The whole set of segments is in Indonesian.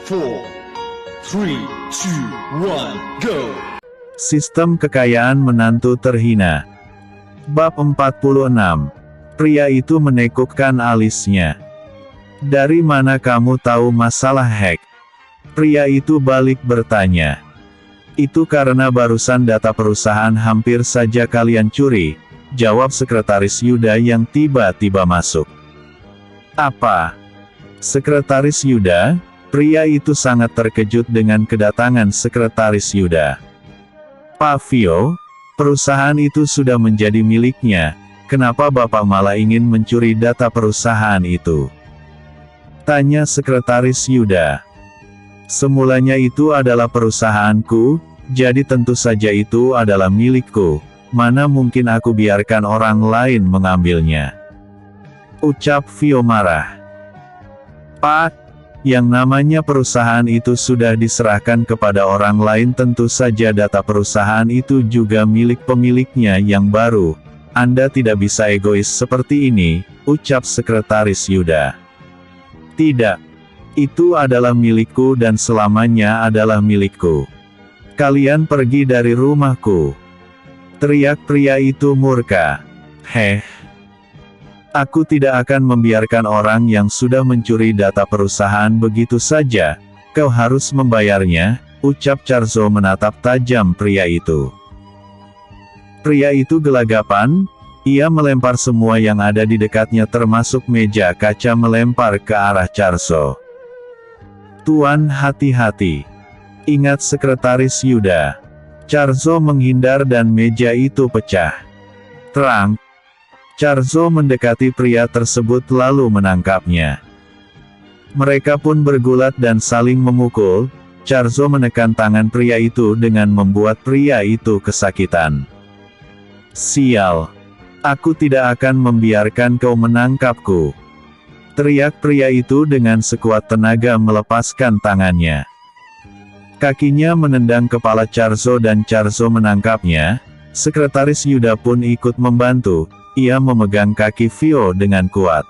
4, 3, 2, 1, go! Sistem kekayaan menantu terhina. Bab 46. Pria itu menekukkan alisnya. Dari mana kamu tahu masalah hack? Pria itu balik bertanya. Itu karena barusan data perusahaan hampir saja kalian curi, jawab sekretaris Yuda yang tiba-tiba masuk. Apa? Sekretaris Yuda? Pria itu sangat terkejut dengan kedatangan sekretaris Yuda. Pak Vio, perusahaan itu sudah menjadi miliknya, kenapa Bapak malah ingin mencuri data perusahaan itu? Tanya sekretaris Yuda. Semulanya itu adalah perusahaanku, jadi tentu saja itu adalah milikku, mana mungkin aku biarkan orang lain mengambilnya? Ucap Vio marah. Pak, yang namanya perusahaan itu sudah diserahkan kepada orang lain, tentu saja data perusahaan itu juga milik pemiliknya yang baru. Anda tidak bisa egois seperti ini, ucap sekretaris Yuda. Tidak. Itu adalah milikku dan selamanya adalah milikku. Kalian pergi dari rumahku. Teriak pria itu murka. Aku tidak akan membiarkan orang yang sudah mencuri data perusahaan begitu saja. Kau harus membayarnya, ucap Charzo menatap tajam pria itu. Pria itu gelagapan, ia melempar semua yang ada di dekatnya termasuk meja kaca melempar ke arah Charzo. Tuan hati-hati. Ingat sekretaris Yuda. Charzo menghindar dan meja itu pecah. Terang. Charzo mendekati pria tersebut lalu menangkapnya. Mereka pun bergulat dan saling memukul. Charzo menekan tangan pria itu dengan membuat pria itu kesakitan. Sial. Aku tidak akan membiarkan kau menangkapku. Teriak pria itu dengan sekuat tenaga melepaskan tangannya. Kakinya menendang kepala Charzo dan Charzo menangkapnya. Sekretaris Yuda pun ikut membantu. Ia memegang kaki Vio dengan kuat.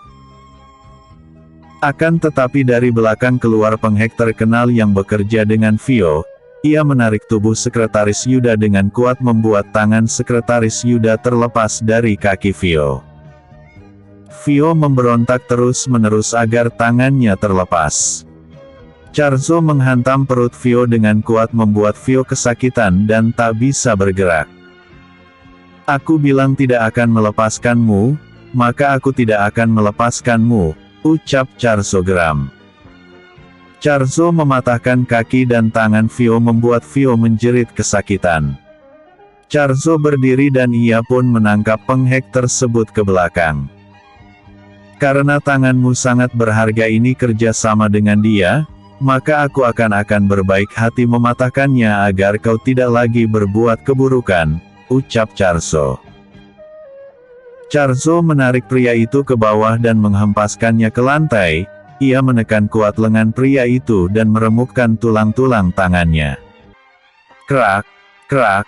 Akan tetapi dari belakang keluar penghack terkenal yang bekerja dengan Vio. Ia menarik tubuh sekretaris Yuda dengan kuat membuat tangan sekretaris Yuda terlepas dari kaki Vio. Vio memberontak terus-menerus agar tangannya terlepas. Charzo menghantam perut Vio dengan kuat membuat Vio kesakitan dan tak bisa bergerak. Aku bilang tidak akan melepaskanmu, maka aku tidak akan melepaskanmu, ucap Charzo geram. Charzo mematahkan kaki dan tangan Vio membuat Vio menjerit kesakitan. Charzo berdiri dan ia pun menangkap penghack tersebut ke belakang. Karena tanganmu sangat berharga ini kerja sama dengan dia, maka aku akan berbaik hati mematahkannya agar kau tidak lagi berbuat keburukan, ucap Charzo. Charzo menarik pria itu ke bawah dan menghempaskannya ke lantai. Ia menekan kuat lengan pria itu dan meremukkan tulang-tulang tangannya. Krak, krak,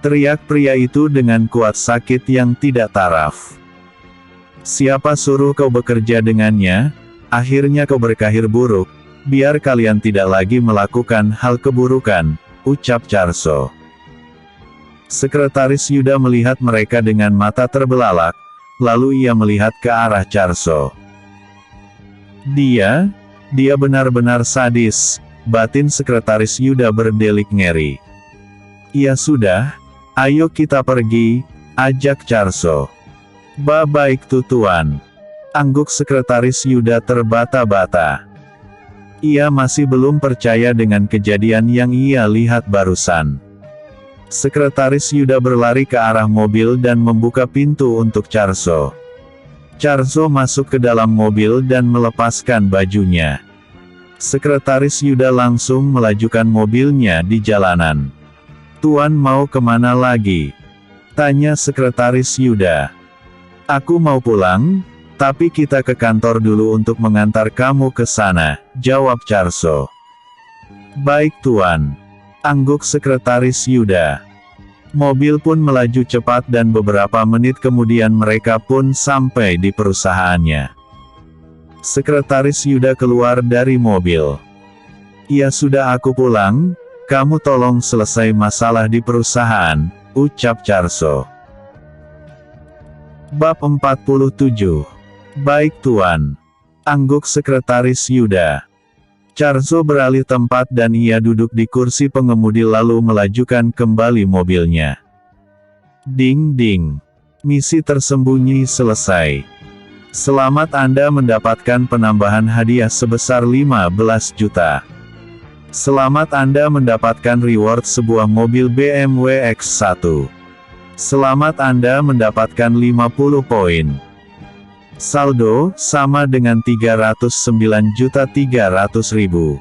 teriak pria itu dengan kuat sakit yang tidak taraf. Siapa suruh kau bekerja dengannya? Akhirnya kau berkakhir buruk. Biar kalian tidak lagi melakukan hal keburukan, ucap Charzo. Sekretaris Yuda melihat mereka dengan mata terbelalak, lalu ia melihat ke arah Charzo. Dia benar-benar sadis, batin sekretaris Yuda berdelik ngeri. Ya sudah, ayo kita pergi, ajak Charzo. Baik tuan. Angguk sekretaris Yuda terbata-bata. Ia masih belum percaya dengan kejadian yang ia lihat barusan. Sekretaris Yuda berlari ke arah mobil dan membuka pintu untuk Charzo. Charzo masuk ke dalam mobil dan melepaskan bajunya. Sekretaris Yuda langsung melajukan mobilnya di jalanan. Tuan mau kemana lagi? Tanya sekretaris Yuda. Aku mau pulang, tapi kita ke kantor dulu untuk mengantar kamu ke sana, jawab Charzo. Baik tuan. Angguk sekretaris Yuda. Mobil pun melaju cepat dan beberapa menit kemudian mereka pun sampai di perusahaannya. Sekretaris Yuda keluar dari mobil. "Ya sudah, aku pulang, kamu tolong selesai masalah di perusahaan," ucap Charzo. Bab 47. Baik Tuan. Angguk Sekretaris Yuda. Charzo beralih tempat dan ia duduk di kursi pengemudi lalu melajukan kembali mobilnya. Ding ding. Misi tersembunyi selesai. Selamat Anda mendapatkan penambahan hadiah sebesar 15 juta. Selamat Anda mendapatkan reward sebuah mobil BMW X1. Selamat Anda mendapatkan 50 poin. Saldo, sama dengan 309.300.000.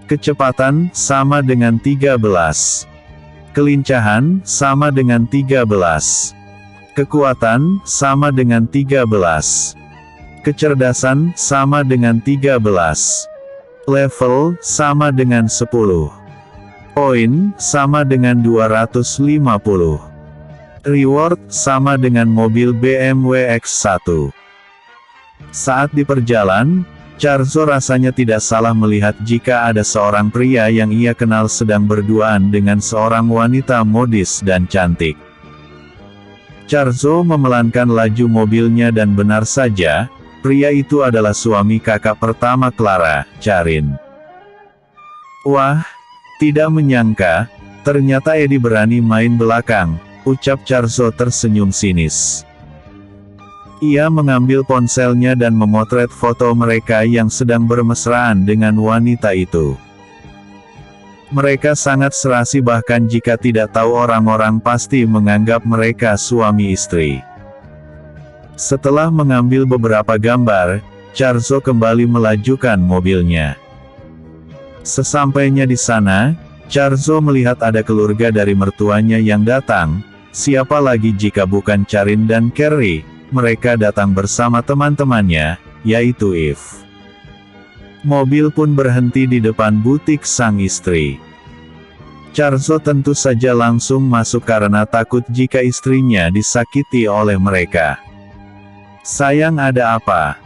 Kecepatan, sama dengan 13. Kelincahan, sama dengan 13. Kekuatan, sama dengan 13. Kecerdasan, sama dengan 13. Level, sama dengan 10. Poin, sama dengan 250. Reward, sama dengan mobil BMW X1. Saat di perjalanan, Charzo rasanya tidak salah melihat jika ada seorang pria yang ia kenal sedang berduaan dengan seorang wanita modis dan cantik. Charzo memelankan laju mobilnya dan benar saja, pria itu adalah suami kakak pertama Clara, Charin. Wah, tidak menyangka, ternyata Eddie berani main belakang, ucap Charzo tersenyum sinis. Ia mengambil ponselnya dan memotret foto mereka yang sedang bermesraan dengan wanita itu. Mereka sangat serasi, bahkan jika tidak tahu orang-orang pasti menganggap mereka suami istri. Setelah mengambil beberapa gambar, Charzo kembali melajukan mobilnya. Sesampainya di sana, Charzo melihat ada keluarga dari mertuanya yang datang, siapa lagi jika bukan Charin dan Kerry. Mereka datang bersama teman-temannya, yaitu Eve. Mobil pun berhenti di depan butik sang istri. Charzo tentu saja langsung masuk karena takut jika istrinya disakiti oleh mereka. "Sayang, ada apa?"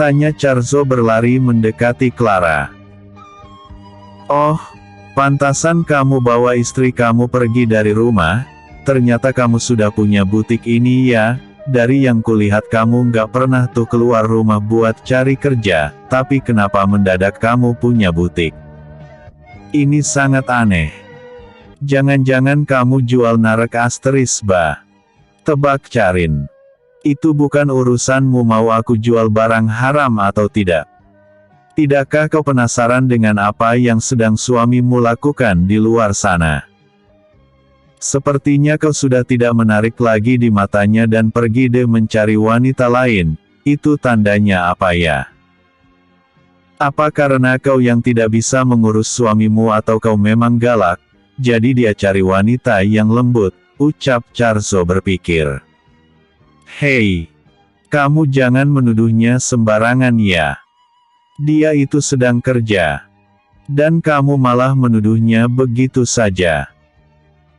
tanya Charzo berlari mendekati Clara. "Oh, pantasan kamu bawa istri kamu pergi dari rumah, ternyata kamu sudah punya butik ini ya. Dari yang kulihat kamu nggak pernah tuh keluar rumah buat cari kerja, tapi kenapa mendadak kamu punya butik? Ini sangat aneh. Jangan-jangan kamu jual narek asteris ba?" Tebak Charin. "Itu bukan urusanmu mau aku jual barang haram atau tidak. Tidakkah kau penasaran dengan apa yang sedang suamimu lakukan di luar sana? Sepertinya kau sudah tidak menarik lagi di matanya dan pergi deh mencari wanita lain, itu tandanya apa ya? Apa karena kau yang tidak bisa mengurus suamimu atau kau memang galak, jadi dia cari wanita yang lembut," ucap Charzo berpikir. "Hei, kamu jangan menuduhnya sembarangan ya. Dia itu sedang kerja. Dan kamu malah menuduhnya begitu saja.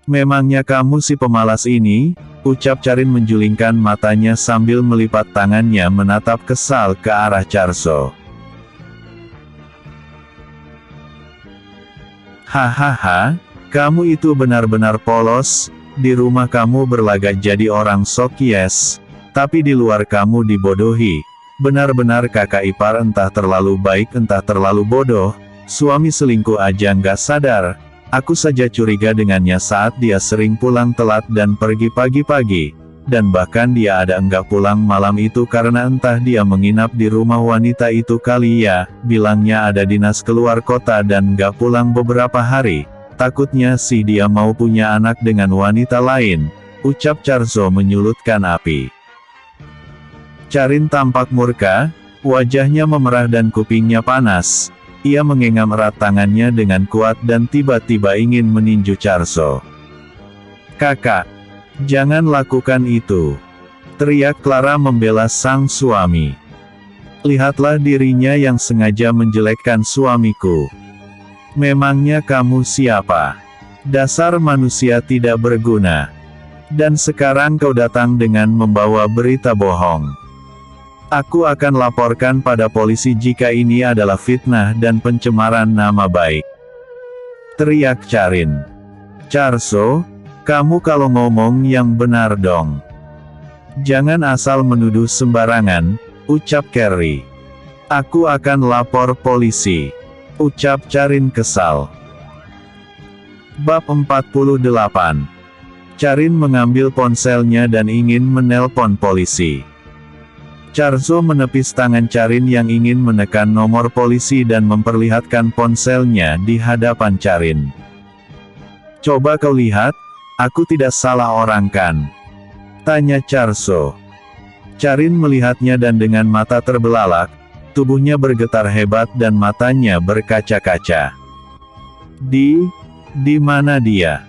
Memangnya kamu si pemalas ini?" ucap Charin menjulingkan matanya sambil melipat tangannya menatap kesal ke arah Charzo. "Hahaha, kamu itu benar-benar polos, di rumah kamu berlagak jadi orang sok yes, tapi di luar kamu dibodohi, benar-benar kakak ipar entah terlalu baik entah terlalu bodoh, suami selingkuh aja nggak sadar. Aku saja curiga dengannya saat dia sering pulang telat dan pergi pagi-pagi, dan bahkan dia ada enggak pulang malam itu karena entah dia menginap di rumah wanita itu kali ya, bilangnya ada dinas keluar kota dan enggak pulang beberapa hari, takutnya sih dia mau punya anak dengan wanita lain," ucap Charzo menyulutkan api. Charin tampak murka, wajahnya memerah dan kupingnya panas. Ia mengenggam erat tangannya dengan kuat dan tiba-tiba ingin meninju Charzo. "Kakak, jangan lakukan itu," teriak Clara membela sang suami. "Lihatlah dirinya yang sengaja menjelekkan suamiku. Memangnya kamu siapa? Dasar manusia tidak berguna. Dan sekarang kau datang dengan membawa berita bohong. Aku akan laporkan pada polisi jika ini adalah fitnah dan pencemaran nama baik. Teriak Charin. Charso, kamu kalau ngomong yang benar dong. Jangan asal menuduh sembarangan, ucap Carrie. Aku akan lapor polisi, ucap Charin kesal. Bab 48. Charin mengambil ponselnya dan ingin menelpon polisi. Charzo menepis tangan Charin yang ingin menekan nomor polisi dan memperlihatkan ponselnya di hadapan Charin. Coba kau lihat, aku tidak salah orang kan? Tanya Charzo. Charin melihatnya dan dengan mata terbelalak, tubuhnya bergetar hebat dan matanya berkaca-kaca. Di mana dia?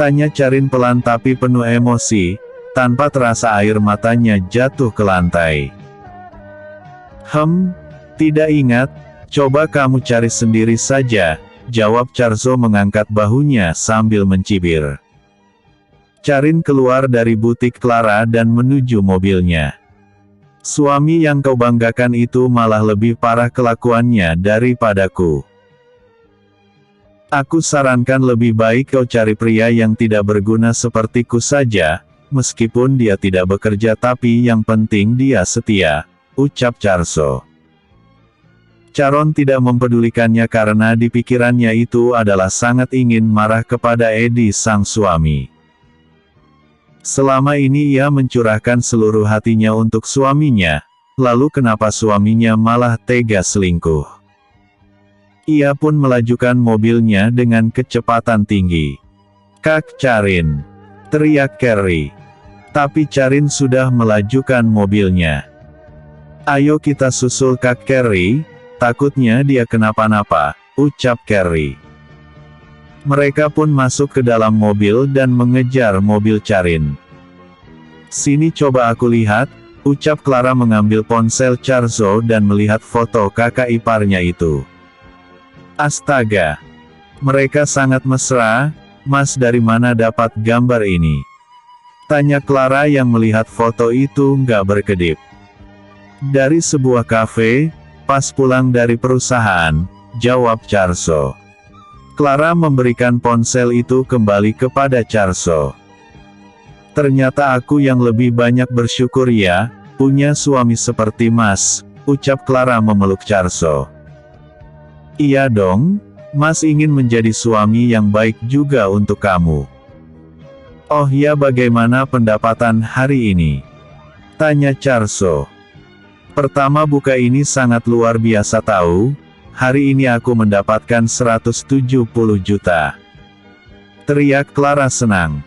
Tanya Charin pelan tapi penuh emosi, tanpa terasa air matanya jatuh ke lantai. Tidak ingat, coba kamu cari sendiri saja, jawab Charzo mengangkat bahunya sambil mencibir. Charin keluar dari butik Clara dan menuju mobilnya. Suami yang kau banggakan itu malah lebih parah kelakuannya daripadaku. Aku sarankan lebih baik kau cari pria yang tidak berguna sepertiku saja, meskipun dia tidak bekerja tapi yang penting dia setia, ucap Charzo. Charon tidak mempedulikannya karena di pikirannya itu adalah sangat ingin marah kepada Eddie sang suami. Selama ini ia mencurahkan seluruh hatinya untuk suaminya, lalu kenapa suaminya malah tega selingkuh? Ia pun melajukan mobilnya dengan kecepatan tinggi. Kak Charin! Teriak Carrie. Tapi Charin sudah melajukan mobilnya. Ayo kita susul Kak Carrie, takutnya dia kenapa-napa, ucap Carrie. Mereka pun masuk ke dalam mobil dan mengejar mobil Charin. Sini coba aku lihat, ucap Clara mengambil ponsel Charzo dan melihat foto kakak iparnya itu. Astaga! Mereka sangat mesra, Mas dari mana dapat gambar ini? Tanya Clara yang melihat foto itu nggak berkedip. Dari sebuah kafe, pas pulang dari perusahaan, jawab Charzo. Clara memberikan ponsel itu kembali kepada Charzo. Ternyata aku yang lebih banyak bersyukur ya, punya suami seperti Mas, ucap Clara memeluk Charzo. Iya dong, Mas ingin menjadi suami yang baik juga untuk kamu. Oh ya, bagaimana pendapatan hari ini? Tanya Charzo. Pertama buka ini sangat luar biasa tahu, hari ini aku mendapatkan 170 juta. Teriak Clara senang.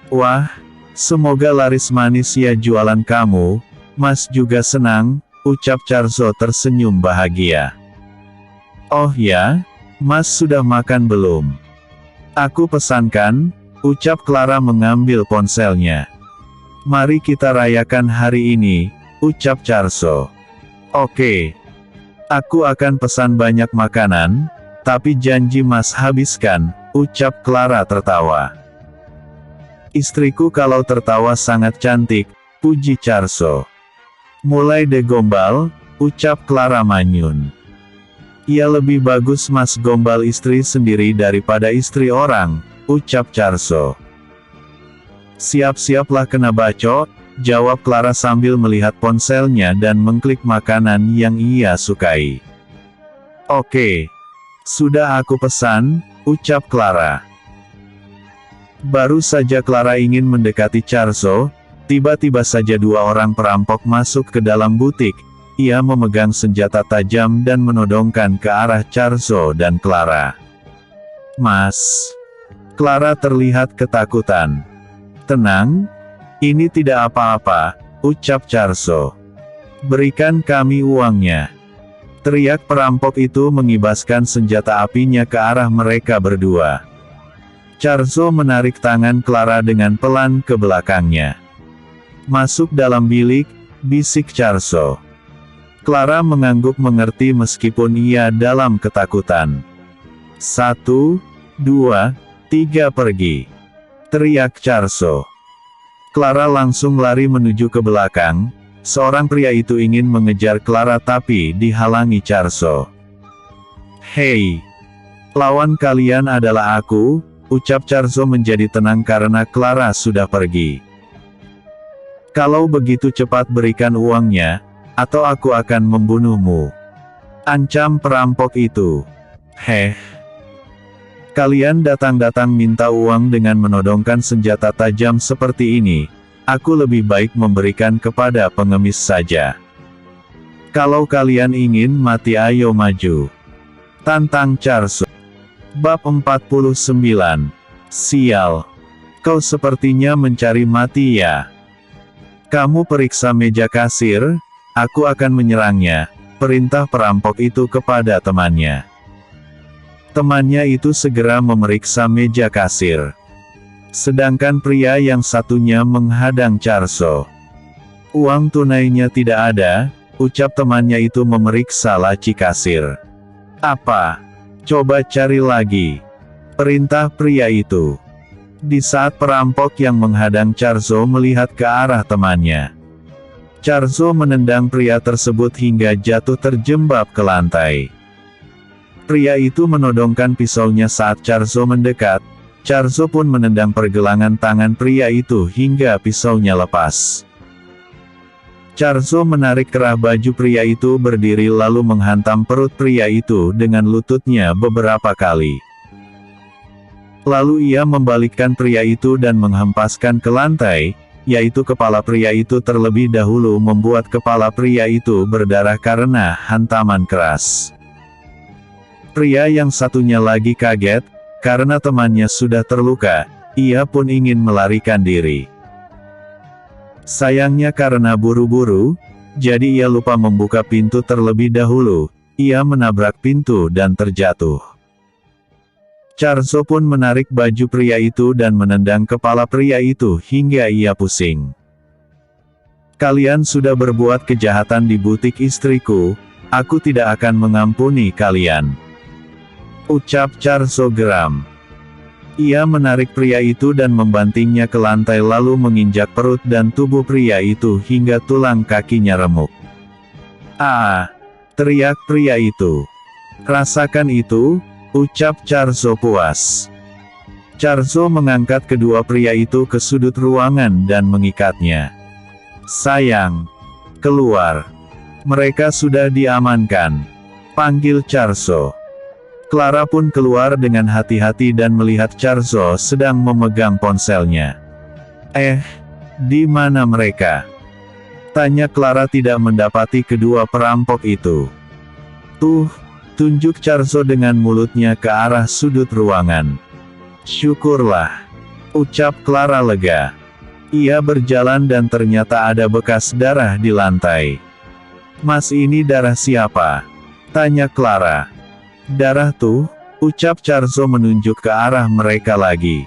Wah, semoga laris manis ya jualan kamu, Mas juga senang, ucap Charzo tersenyum bahagia. Oh ya, Mas sudah makan belum? Aku pesankan, ucap Clara mengambil ponselnya. Mari kita rayakan hari ini, ucap Charzo. Oke. Aku akan pesan banyak makanan, tapi janji Mas habiskan, ucap Clara tertawa. Istriku kalau tertawa sangat cantik, puji Charzo. Mulai deh gombal, ucap Clara manyun. Ia lebih bagus Mas gombal istri sendiri daripada istri orang, ucap Charzo. Siap-siaplah kena bacok, jawab Clara sambil melihat ponselnya dan mengklik makanan yang ia sukai. Oke. Sudah aku pesan, ucap Clara. Baru saja Clara ingin mendekati Charzo, tiba-tiba saja dua orang perampok masuk ke dalam butik. Ia memegang senjata tajam dan menodongkan ke arah Charzo dan Clara. Mas. Clara terlihat ketakutan. Tenang. Ini tidak apa-apa, ucap Charzo. Berikan kami uangnya. Teriak perampok itu mengibaskan senjata apinya ke arah mereka berdua. Charzo menarik tangan Clara dengan pelan ke belakangnya. Masuk dalam bilik, bisik Charzo. Clara mengangguk mengerti meskipun ia dalam ketakutan. 1, 2, 3 pergi. Teriak Charzo. Clara langsung lari menuju ke belakang, Seorang pria itu ingin mengejar Clara tapi dihalangi Charso. "Hei, lawan kalian adalah aku," ucap Charso menjadi tenang karena Clara sudah pergi. "Kalau begitu cepat berikan uangnya, atau aku akan membunuhmu," ancam perampok itu. "Heh. Kalian datang-datang minta uang dengan menodongkan senjata tajam seperti ini. Aku lebih baik memberikan kepada pengemis saja. Kalau kalian ingin mati ayo maju," tantang Charso. Bab 49. Sial. Kau sepertinya mencari mati ya. Kamu periksa meja kasir, aku akan menyerangnya, perintah perampok itu kepada temannya. Temannya itu segera memeriksa meja kasir. Sedangkan pria yang satunya menghadang Charso. "Uang tunainya tidak ada," ucap temannya itu memeriksa laci kasir. "Apa? Coba cari lagi," perintah pria itu. Di saat perampok yang menghadang Charso melihat ke arah temannya, Charso menendang pria tersebut hingga jatuh terjembab ke lantai. Pria itu menodongkan pisaunya saat Charso mendekat. Charso pun menendang pergelangan tangan pria itu hingga pisaunya lepas. Charso menarik kerah baju pria itu berdiri lalu menghantam perut pria itu dengan lututnya beberapa kali. Lalu ia membalikkan pria itu dan menghempaskan ke lantai, yaitu kepala pria itu terlebih dahulu membuat kepala pria itu berdarah karena hantaman keras. Pria yang satunya lagi kaget, karena temannya sudah terluka, ia pun ingin melarikan diri. Sayangnya karena buru-buru, jadi ia lupa membuka pintu terlebih dahulu, ia menabrak pintu dan terjatuh. Charso pun menarik baju pria itu dan menendang kepala pria itu hingga ia pusing. "Kalian sudah berbuat kejahatan di butik istriku, aku tidak akan mengampuni kalian," ucap Charso geram. Ia menarik pria itu dan membantingnya ke lantai lalu menginjak perut dan tubuh pria itu hingga tulang kakinya remuk. "Ah!" teriak pria itu. "Rasakan itu," ucap Charso puas. Charso mengangkat kedua pria itu ke sudut ruangan dan mengikatnya. "Sayang, keluar. Mereka sudah diamankan," panggil Charso. Clara pun keluar dengan hati-hati dan melihat Charso sedang memegang ponselnya. Di mana mereka?" tanya Clara tidak mendapati kedua perampok itu. "Tuh," tunjuk Charso dengan mulutnya ke arah sudut ruangan. "Syukurlah," ucap Clara lega. Ia berjalan dan ternyata ada bekas darah di lantai. "Mas, ini darah siapa?" tanya Clara. "Darah tuh," ucap Charso menunjuk ke arah mereka lagi.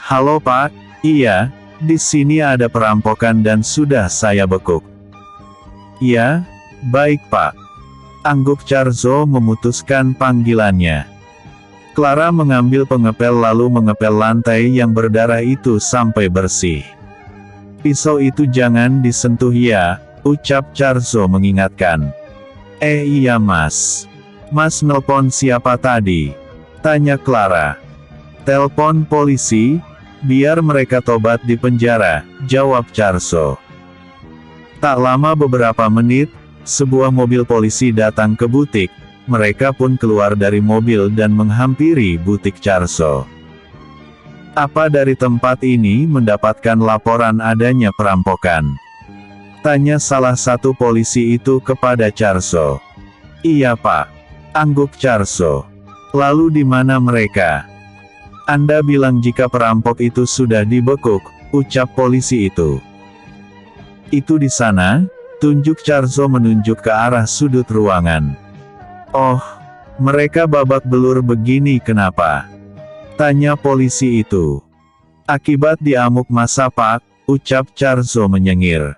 "Halo Pak, iya, di sini ada perampokan dan sudah saya bekuk." "Ya, baik Pak," angguk Charso memutuskan panggilannya. Clara mengambil pengepel lalu mengepel lantai yang berdarah itu sampai bersih. "Pisau itu jangan disentuh ya," ucap Charso mengingatkan. Iya Mas. Mas nelpon siapa tadi?" tanya Clara. "Telepon polisi, biar mereka tobat di penjara," jawab Charso. Tak lama beberapa menit, sebuah mobil polisi datang ke butik, mereka pun keluar dari mobil dan menghampiri butik Charso. "Apa dari tempat ini mendapatkan laporan adanya perampokan?" tanya salah satu polisi itu kepada Charso. "Iya Pak," angguk Charso. "Lalu di mana mereka?" "Anda bilang jika perampok itu sudah dibekuk," ucap polisi itu. "Itu di sana," tunjuk Charso menunjuk ke arah sudut ruangan. "Oh, mereka babak belur begini kenapa?" tanya polisi itu. "Akibat diamuk massa Pak," ucap Charso menyengir.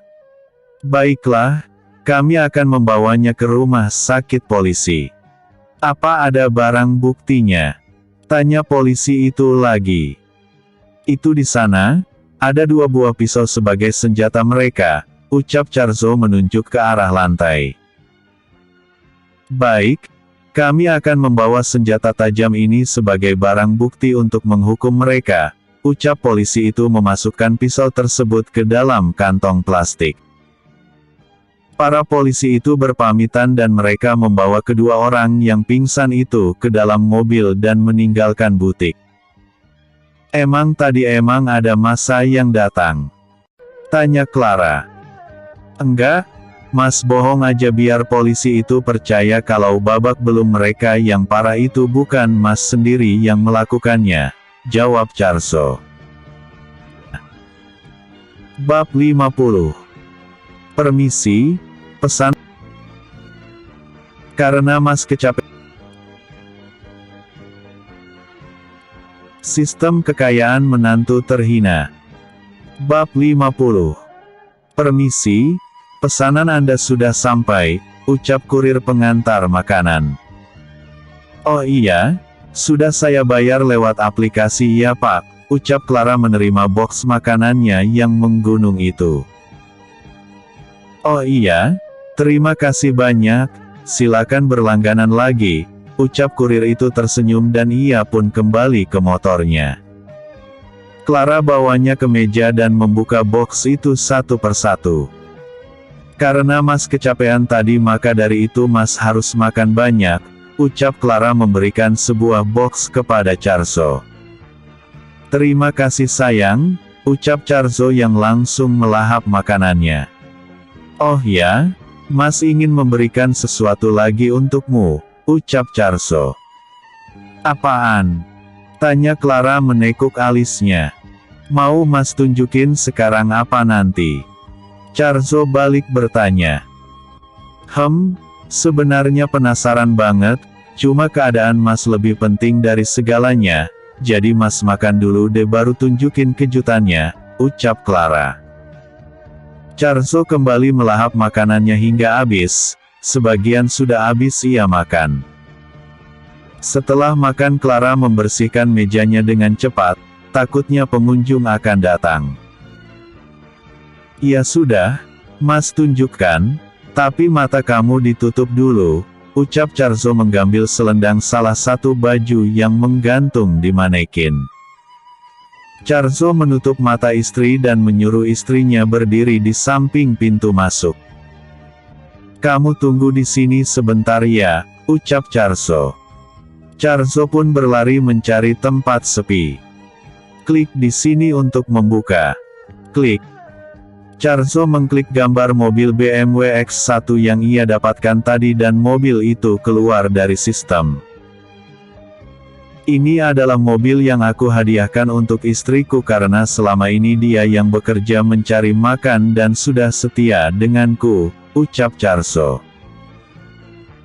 "Baiklah, kami akan membawanya ke rumah sakit polisi. Apa ada barang buktinya?" tanya polisi itu lagi. "Itu di sana, ada 2 buah pisau sebagai senjata mereka," ucap Charzo menunjuk ke arah lantai. Baik, kami akan membawa senjata tajam ini sebagai barang bukti untuk menghukum mereka, ucap polisi itu memasukkan pisau tersebut ke dalam kantong plastik. Para polisi itu berpamitan dan mereka membawa kedua orang yang pingsan itu ke dalam mobil dan meninggalkan butik. Emang tadi ada massa yang datang? Tanya Clara. Enggak, Mas bohong aja biar polisi itu percaya kalau babak belum mereka yang parah itu bukan Mas sendiri yang melakukannya, jawab Charzo. Bab 50. Permisi, pesan. Karena Mas kecapean. Sistem kekayaan menantu terhina. Bab 50. Permisi, pesanan Anda sudah sampai, ucap kurir pengantar makanan. Oh iya, sudah saya bayar lewat aplikasi ya Pak, ucap Clara menerima box makanannya yang menggunung itu. Oh iya, terima kasih banyak, silakan berlangganan lagi, ucap kurir itu tersenyum dan ia pun kembali ke motornya. Clara bawanya ke meja dan membuka box itu satu persatu. Karena Mas kecapean tadi maka dari itu Mas harus makan banyak, ucap Clara memberikan sebuah box kepada Charzo. Terima kasih sayang, ucap Charzo yang langsung melahap makanannya. Oh ya, Mas ingin memberikan sesuatu lagi untukmu, ucap Charzo. Apaan? Tanya Clara menekuk alisnya. Mau Mas tunjukin sekarang apa nanti? Charzo balik bertanya. Sebenarnya penasaran banget, cuma keadaan Mas lebih penting dari segalanya, jadi Mas makan dulu deh baru tunjukin kejutannya, ucap Clara. Charzo kembali melahap makanannya hingga habis, sebagian sudah habis ia makan. Setelah makan Clara membersihkan mejanya dengan cepat, takutnya pengunjung akan datang. Ya sudah, Mas tunjukkan, tapi mata kamu ditutup dulu, ucap Charzo mengambil selendang salah satu baju yang menggantung di manekin. Charzo menutup mata istri dan menyuruh istrinya berdiri di samping pintu masuk. Kamu tunggu di sini sebentar ya, ucap Charzo. Charzo pun berlari mencari tempat sepi. Klik di sini untuk membuka. Klik. Charzo mengklik gambar mobil BMW X1 yang ia dapatkan tadi dan mobil itu keluar dari sistem. Ini adalah mobil yang aku hadiahkan untuk istriku karena selama ini dia yang bekerja mencari makan dan sudah setia denganku, ucap Charzo.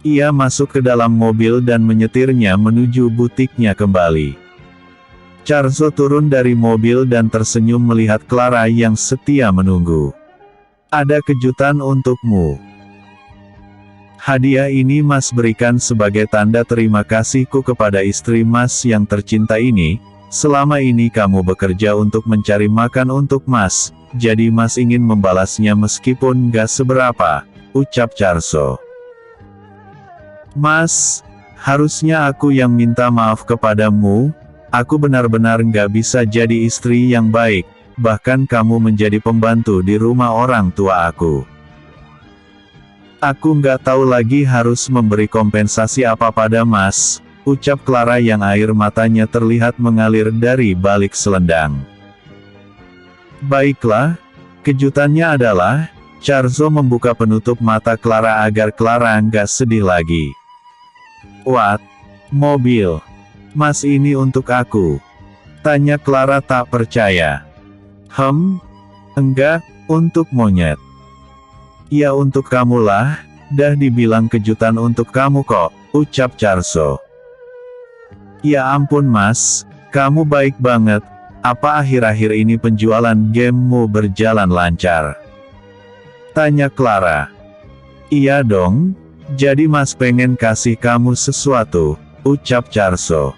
Ia masuk ke dalam mobil dan menyetirnya menuju butiknya kembali. Charzo turun dari mobil dan tersenyum melihat Clara yang setia menunggu. Ada kejutan untukmu. Hadiah ini Mas berikan sebagai tanda terima kasihku kepada istri Mas yang tercinta ini. Selama ini kamu bekerja untuk mencari makan untuk Mas, jadi Mas ingin membalasnya meskipun gak seberapa, ucap Charzo. Mas, harusnya aku yang minta maaf kepadamu. Aku benar-benar nggak bisa jadi istri yang baik, bahkan kamu menjadi pembantu di rumah orang tua aku. Aku nggak tahu lagi harus memberi kompensasi apa pada Mas, ucap Clara yang air matanya terlihat mengalir dari balik selendang. Baiklah, kejutannya adalah, Charzo membuka penutup mata Clara agar Clara nggak sedih lagi. What? Mobil? Mas ini untuk aku? Tanya Clara tak percaya. Enggak, untuk monyet. Ya untuk kamulah, dah dibilang kejutan untuk kamu kok, ucap Charzo. Ya ampun Mas, kamu baik banget, apa akhir-akhir ini penjualan gamemu berjalan lancar? Tanya Clara. Iya dong, jadi Mas pengen kasih kamu sesuatu, ucap Charzo.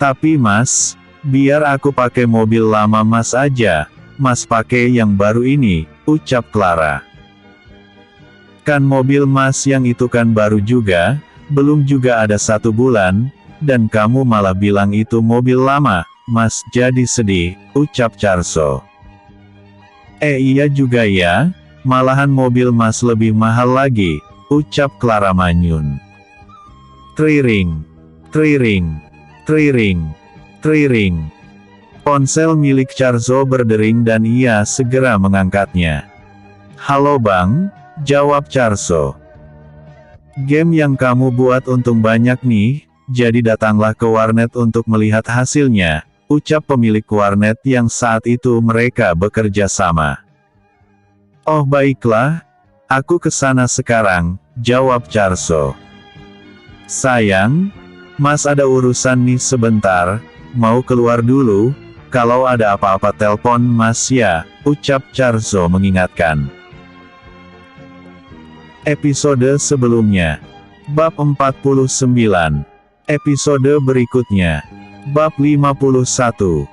Tapi Mas, biar aku pakai mobil lama Mas aja, Mas pakai yang baru ini, ucap Clara. Kan mobil Mas yang itu kan baru juga, belum juga ada 1 bulan, dan kamu malah bilang itu mobil lama, Mas jadi sedih, ucap Charso. Iya juga ya, malahan mobil Mas lebih mahal lagi, ucap Clara manyun. Triring, triring, triring, triring. Ponsel milik Charso berdering dan ia segera mengangkatnya. Halo Bang, jawab Charso. Game yang kamu buat untung banyak nih, jadi datanglah ke warnet untuk melihat hasilnya, ucap pemilik warnet yang saat itu mereka bekerja sama. Oh baiklah, aku kesana sekarang, jawab Charso. Sayang, Mas ada urusan nih sebentar, mau keluar dulu, kalau ada apa-apa telpon Mas ya, ucap Charso mengingatkan. Episode sebelumnya. Bab 49. Episode berikutnya. Bab 51.